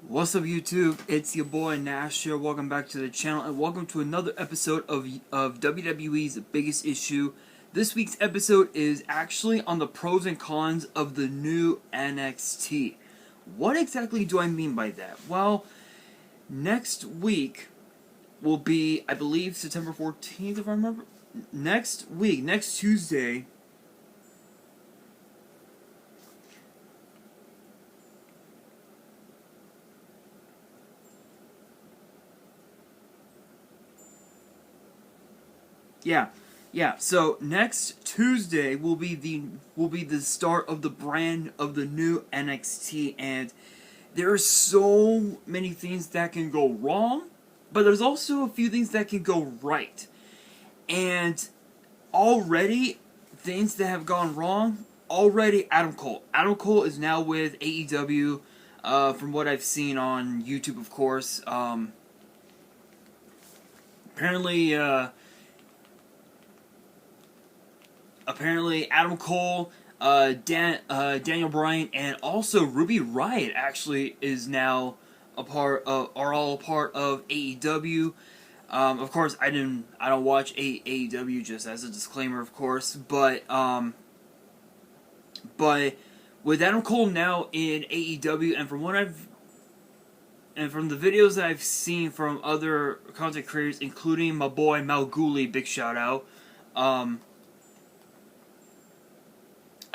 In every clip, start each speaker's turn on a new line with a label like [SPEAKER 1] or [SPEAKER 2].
[SPEAKER 1] What's up, YouTube? It's your boy Nash here. Welcome back to the channel and welcome to another episode of WWE's Biggest Issue. This week's episode is actually on the pros and cons of the new NXT. What exactly do I mean by that? Well, next week will be, I believe, September 14th, if I remember. Next week, next Tuesday, Yeah. So next Tuesday will be the start of the new NXT, and there are so many things that can go wrong, but there's also a few things that can go right. And already things that have gone wrong. Already, Adam Cole. Adam Cole is now with AEW. From what I've seen on YouTube, of course. Apparently. Apparently, Adam Cole, Daniel Bryan, and also Ruby Riott actually is now are all a part of AEW. Of course, I don't watch AEW, just as a disclaimer, of course. But with Adam Cole now in AEW, and from the videos that I've seen from other content creators, including my boy Malguli, big shout out.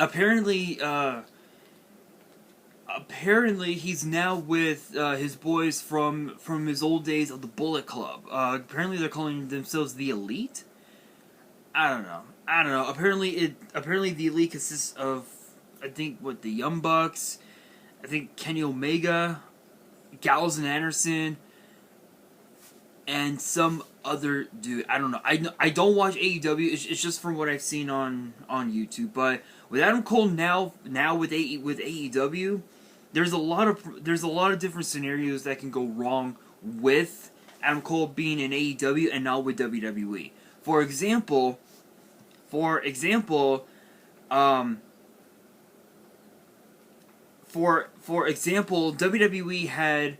[SPEAKER 1] Apparently he's now with his boys from his old days of the Bullet Club. Apparently they're calling themselves the Elite. I don't know. Apparently the Elite consists of, I think, the Young Bucks, I think Kenny Omega, Gallows and Anderson, and some other dude. I don't know. I don't watch AEW. It's just from what I've seen on YouTube. But with Adam Cole now with AEW, there's a lot of different scenarios that can go wrong with Adam Cole being in AEW and not with WWE. For example, WWE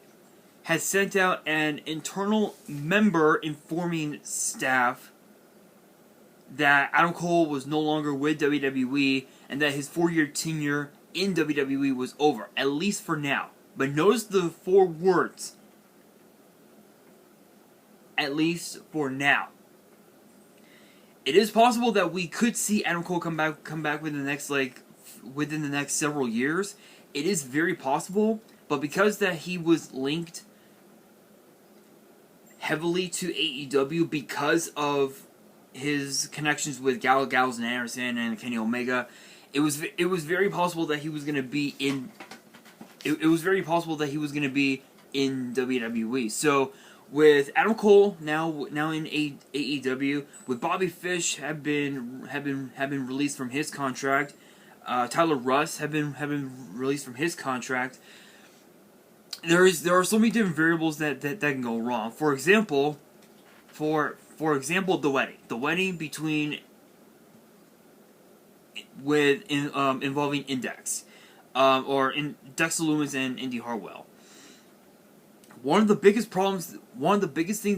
[SPEAKER 1] has sent out an internal member informing staff that Adam Cole was no longer with WWE and that his 4-year tenure in WWE was over, at least for now. But notice the 4 words. At least for now. It is possible that we could see Adam Cole come back within the next several years. It is very possible, but because that he was linked heavily to AEW because of his connections with Gallows and Anderson and Kenny Omega, it was very possible that he was going to be in. It was very possible that he was going to be in WWE. So with Adam Cole now in AEW, with Bobby Fish have been released from his contract, Tyler Russ have been released from his contract. There are so many different variables that can go wrong. For example, the wedding involving Index, or in Dexter Loomis and Indy Hartwell. One of the biggest things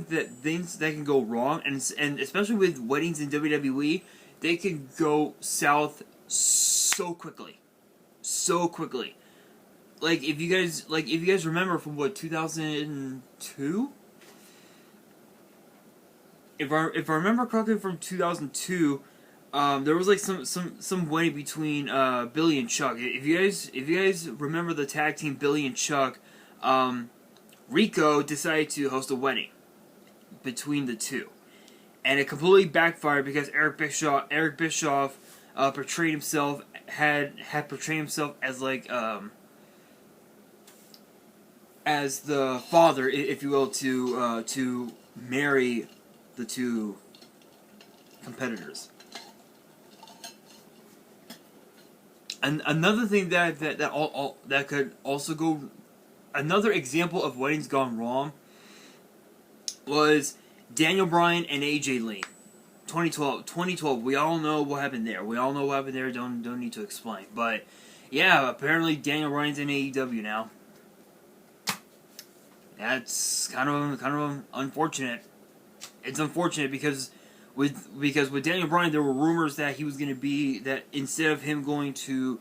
[SPEAKER 1] that can go wrong, and especially with weddings in WWE, they can go south so quickly. Like if you guys remember from 2002. If I remember correctly, from 2002, there was some wedding between Billy and Chuck. If you guys remember the tag team Billy and Chuck, Rico decided to host a wedding between the two, and it completely backfired because Eric Bischoff portrayed himself as the father, if you will, to marry the two competitors. And another thing that could also go, another example of weddings gone wrong was Daniel Bryan and AJ Lee. 2012. We all know what happened there. Don't need to explain. But yeah, apparently Daniel Bryan's in AEW now. That's kind of unfortunate. It's unfortunate because with Daniel Bryan, there were rumors that he was going to be, that instead of him going to,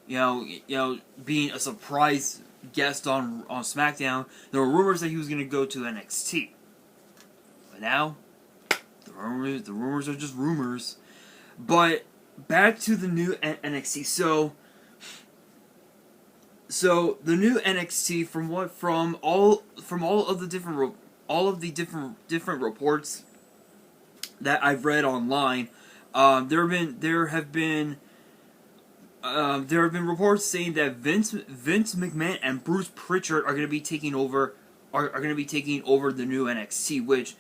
[SPEAKER 1] being a surprise guest on SmackDown, there were rumors that he was going to go to NXT. But now, the rumors are just rumors. But back to the new NXT. So the new NXT, from all of the different reports that I've read online, there have been reports saying that Vince McMahon and Bruce Pritchard are going to be taking over the new NXT, which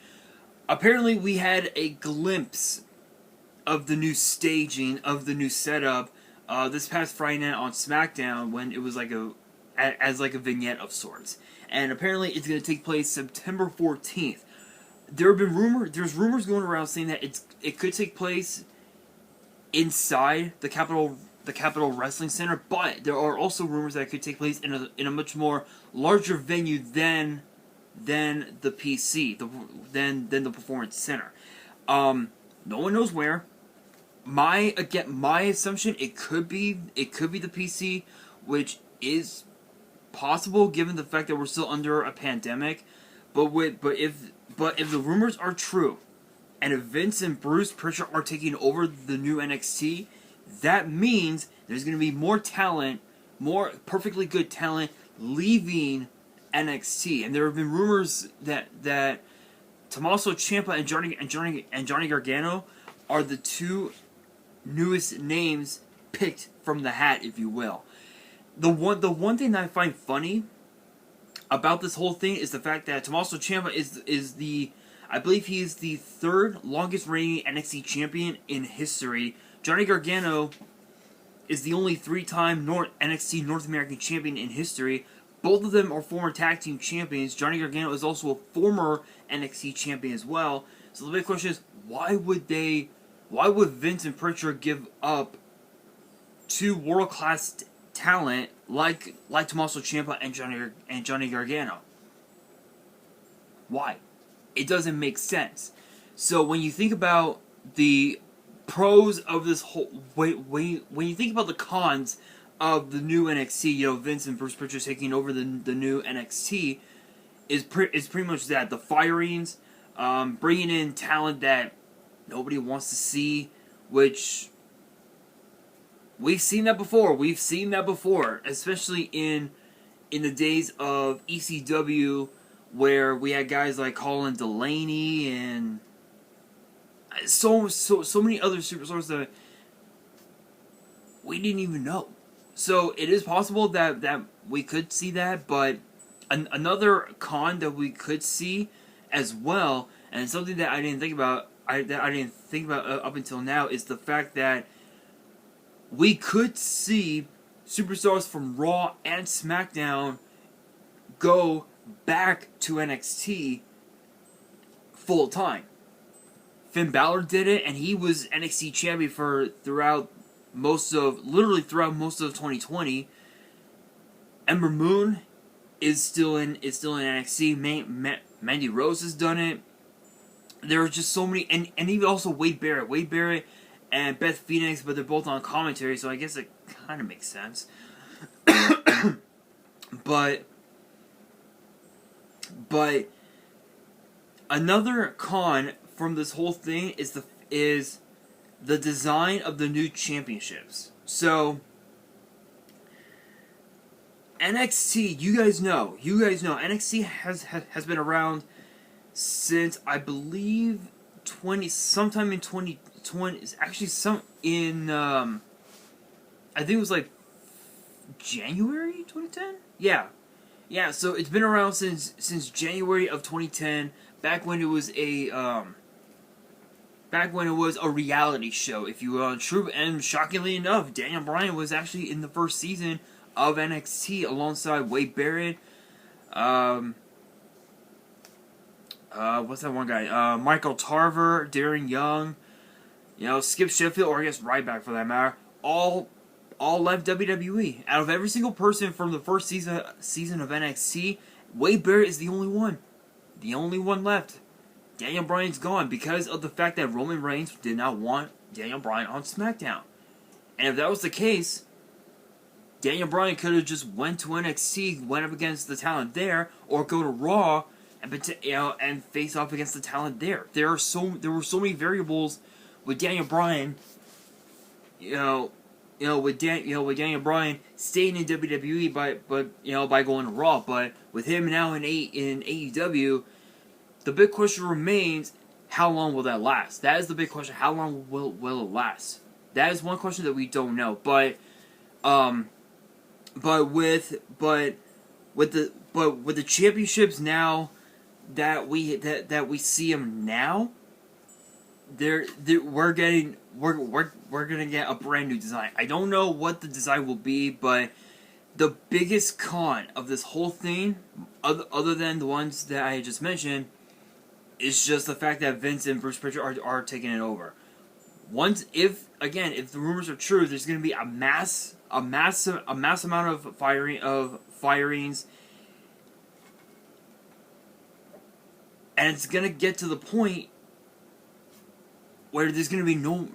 [SPEAKER 1] apparently we had a glimpse of the new staging, of the new setup, this past Friday night on SmackDown, when it was like as a vignette of sorts. And apparently it's going to take place September 14th. There's rumors going around saying that it could take place inside the Capitol Wrestling Center, but there are also rumors that it could take place in a much more larger venue than the PC, than the Performance Center. No one knows where. My assumption, it could be the PC, which is possible given the fact that we're still under a pandemic. But if the rumors are true, and if Vince and Bruce Pritchard are taking over the new NXT, that means there's going to be more talent, more perfectly good talent leaving NXT. And there have been rumors that Tommaso Ciampa and Johnny Gargano are the two newest names picked from the hat, if you will. The one thing that I find funny about this whole thing is the fact that Tommaso Ciampa I believe he is the third longest reigning NXT champion in history. Johnny Gargano is the only 3-time NXT North American champion in history. Both of them are former tag team champions. Johnny Gargano is also a former NXT champion as well. So the big question is, why would Vince and Pritchard give up two world-class talent like Tommaso Ciampa and Johnny Gargano? Why? It doesn't make sense. So when you think about the pros of this whole, when you think about the cons of the new NXT, Vince and Bruce Pritchard taking over the new NXT, is pretty much that. The firings, bringing in talent that nobody wants to see, which we've seen that before. Especially in the days of ECW, where we had guys like Colin Delaney and so many other superstars that we didn't even know. So it is possible that we could see that, but another con that we could see as well, and something that I didn't think about up until now, is the fact that we could see superstars from Raw and SmackDown go back to NXT full time. Finn Balor did it, and he was NXT champion throughout most of 2020. Ember Moon is still in NXT. Mandy Rose has done it. There are just so many, and even also Wade Barrett and Beth Phoenix, but they're both on commentary, so I guess it kind of makes sense. But another con from this whole thing is the design of the new championships. So NXT, you guys know, NXT has been around since, I believe, sometime in 2020. Actually, I think it was like January 2010. Yeah. So it's been around since January of 2010. Back when it was a reality show, if you will. True, and shockingly enough, Daniel Bryan was actually in the first season of NXT alongside Wade Barrett. What's that one guy? Michael Tarver, Darren Young, Skip Sheffield, or I guess Ryback for that matter. All left WWE. Out of every single person from the first season of NXT, Wade Barrett is the only one. The only one left. Daniel Bryan's gone because of the fact that Roman Reigns did not want Daniel Bryan on SmackDown. And if that was the case, Daniel Bryan could have just went to NXT, went up against the talent there, or go to Raw and face off against the talent there. There were so many variables with Daniel Bryan. With Daniel Bryan staying in WWE by going to Raw, but with him now in AEW, the big question remains: how long will that last? That is the big question. How long will it last? That is one question that we don't know. But with the championships now that we see them now, we're gonna get a brand new design. I don't know what the design will be, but the biggest con of this whole thing, other than the ones that I just mentioned, is just the fact that Vince and Bruce Pritchard are taking it over. If the rumors are true, there's going to be a mass amount of firings, and it's going to get to the point where there's going to be no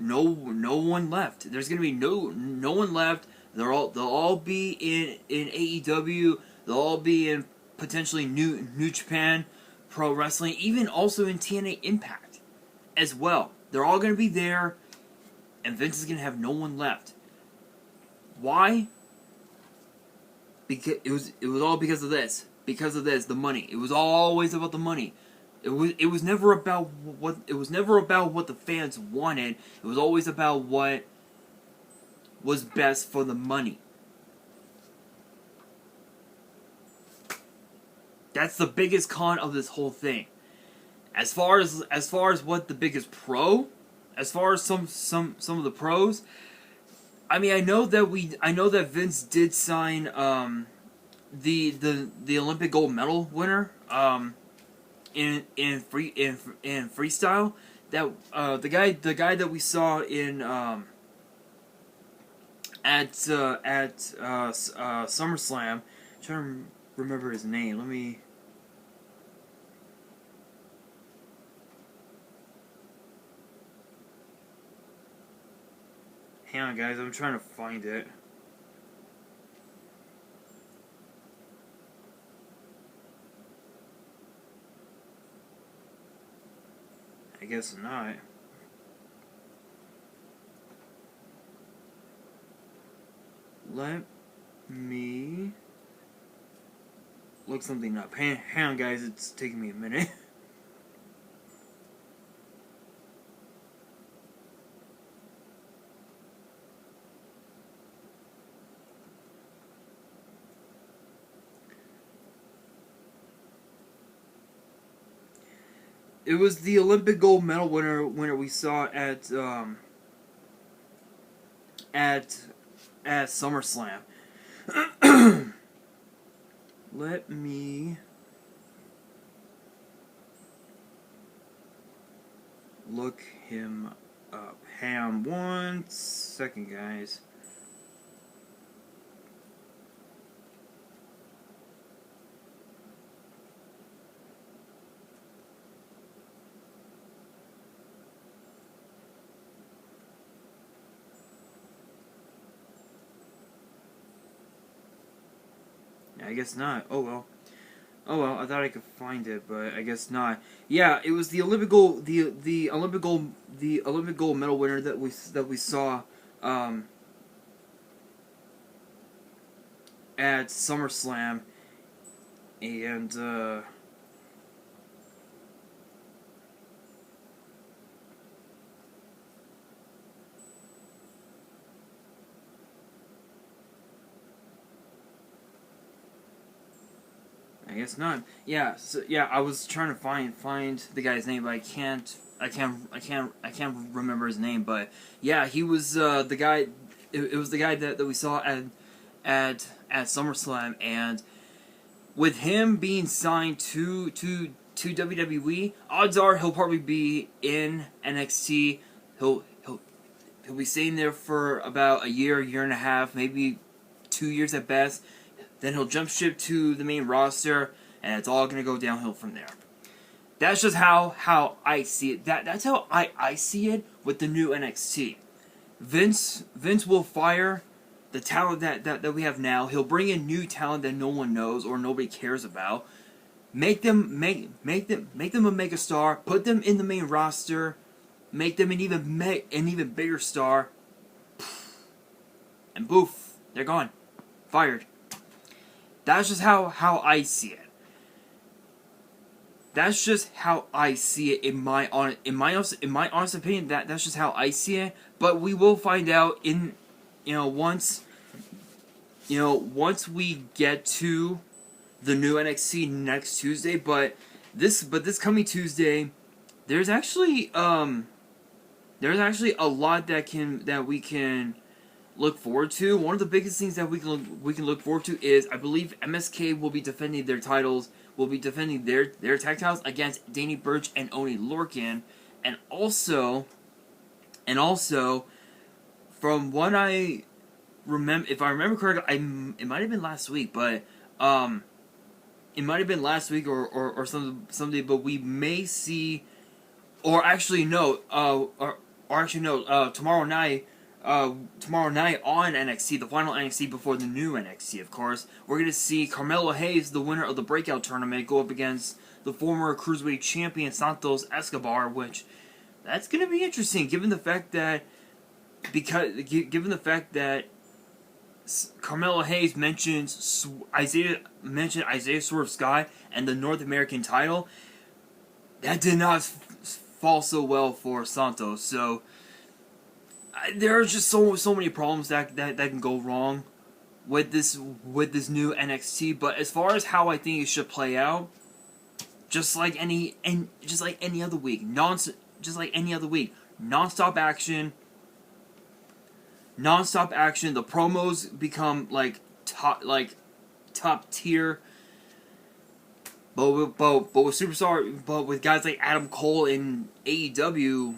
[SPEAKER 1] one left. There's going to be no one left. They'll all be in AEW. They'll all be in potentially New Japan Pro Wrestling, even also in TNA Impact as well. They're all going to be there, and Vince is going to have no one left. Why? Because it was all because of this. Because of this, the money. It was always about the money. It was never about what the fans wanted. It was always about what was best for the money. That's the biggest con of this whole thing. As far as what the biggest pro, as far as some of the pros, I mean, I know that Vince did sign the Olympic gold medal winner in freestyle, that the guy that we saw in at SummerSlam. I'm trying to remember his name. Let me. Hang on, guys. I'm trying to find it. I guess not. Let me look something up. Hang on, guys. It's taking me a minute. It was the Olympic gold medal winner we saw at SummerSlam. Let me look him up. Hang on 1 second, guys. I guess not. Oh well. I thought I could find it, but I guess not. Yeah, it was the Olympic gold, the Olympic gold medal winner that we saw at SummerSlam, and I guess not. Yeah, I was trying to find the guy's name, but I can't remember his name. But yeah, he was the guy. It was the guy that we saw at SummerSlam, and with him being signed to WWE, odds are he'll probably be in NXT. He'll be staying there for about a year and a half, maybe 2 years at best. Then he'll jump ship to the main roster, and it's all gonna go downhill from there. That's just how I see it. That's how I see it with the new NXT. Vince will fire the talent that we have now. He'll bring in new talent that no one knows or nobody cares about. Make them a megastar. Put them in the main roster. Make them an even bigger star. And boof, they're gone, fired. That's just how I see it. That's just how I see it in my honest opinion. That's just how I see it. But we will find out once we get to the new NXT next Tuesday. But this coming Tuesday, there's actually a lot that we can look forward to. One of the biggest things that we can look forward to is, I believe, MSK will be defending their titles. Will be defending their tag titles against Danny Burch and Oney Lorcan, and also, from what I remember, if I remember correctly, it might have been last week, but it might have been last week or someday, but we may see, tomorrow night on NXT, the final NXT before the new NXT, of course, we're going to see Carmelo Hayes, the winner of the Breakout Tournament, go up against the former Cruiserweight Champion Santos Escobar, which, that's going to be interesting, given the fact that Carmelo Hayes mentioned Isaiah Swerve Sky and the North American title. That did not fall so well for Santos, so there are just so many problems that can go wrong with this new NXT. But as far as how I think it should play out, just like any other week, non-stop action. The promos become top tier. But with guys like Adam Cole in AEW,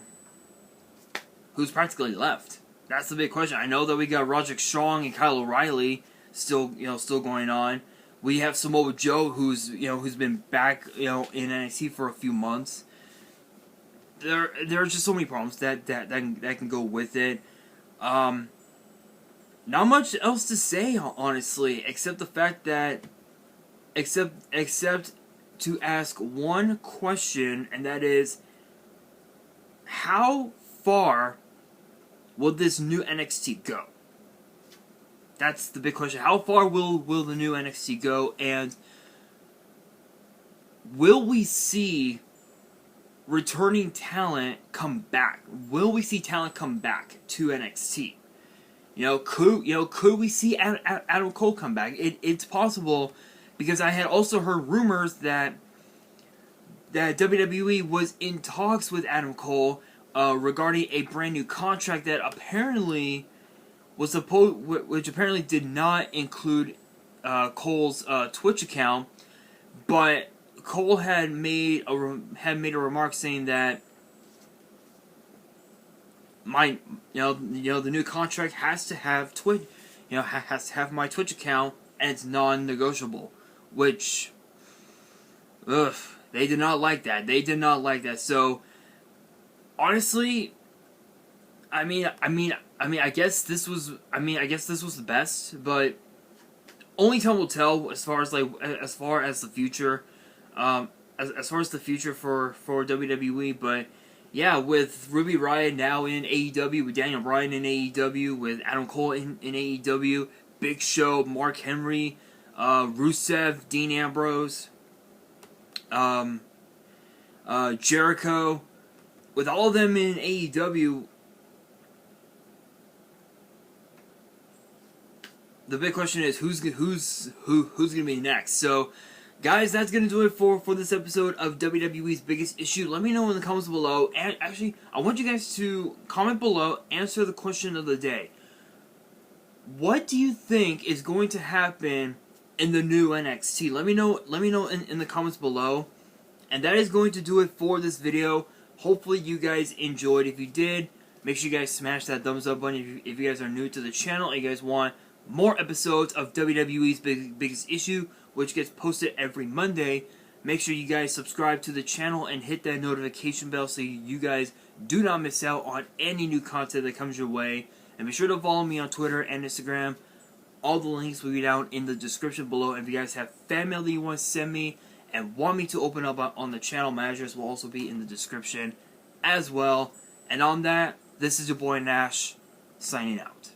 [SPEAKER 1] who's practically left? That's the big question. I know that we got Roderick Strong and Kyle O'Reilly still going on. We have Samoa Joe, who's been back in NXT for a few months. There are just so many problems that can go with it. Not much else to say, honestly, except the fact that except to ask one question, and that is, how far will this new NXT go? That's the big question. How far will the new NXT go, and will we see returning talent come back? Will we see talent come back to NXT? Could we see Adam Cole come back? It's possible, because I had also heard rumors that WWE was in talks with Adam Cole regarding a brand new contract that apparently which apparently did not include Cole's Twitch account, but Cole had made a remark saying that the new contract has to have Twitch, has to have my Twitch account, and it's non-negotiable, which, they did not like that. So, honestly, I guess this was the best, but only time will tell as far as the future, as far as the future for WWE. But yeah, with Ruby Riott now in AEW, with Daniel Bryan in AEW, with Adam Cole in AEW, Big Show, Mark Henry, Rusev, Dean Ambrose, Jericho, with all of them in AEW, the big question is who's gonna be next. So, guys, that's gonna do it for this episode of WWE's Biggest Issue. Let me know in the comments below, and actually, I want you guys to comment below, answer the question of the day. What do you think is going to happen in the new NXT? Let me know in the comments below. And that is going to do it for this video. Hopefully you guys enjoyed. If you did, make sure you guys smash that thumbs up button. If you guys are new to the channel and you guys want more episodes of WWE's Biggest Issue, which gets posted every Monday. Make sure you guys subscribe to the channel and hit that notification bell so you guys do not miss out on any new content that comes your way. And be sure to follow me on Twitter and Instagram. All the links will be down in the description below. And if you guys have fan mail that you want to send me and want me to open up on the channel, my address will also be in the description as well. And on that, this is your boy Nash, signing out.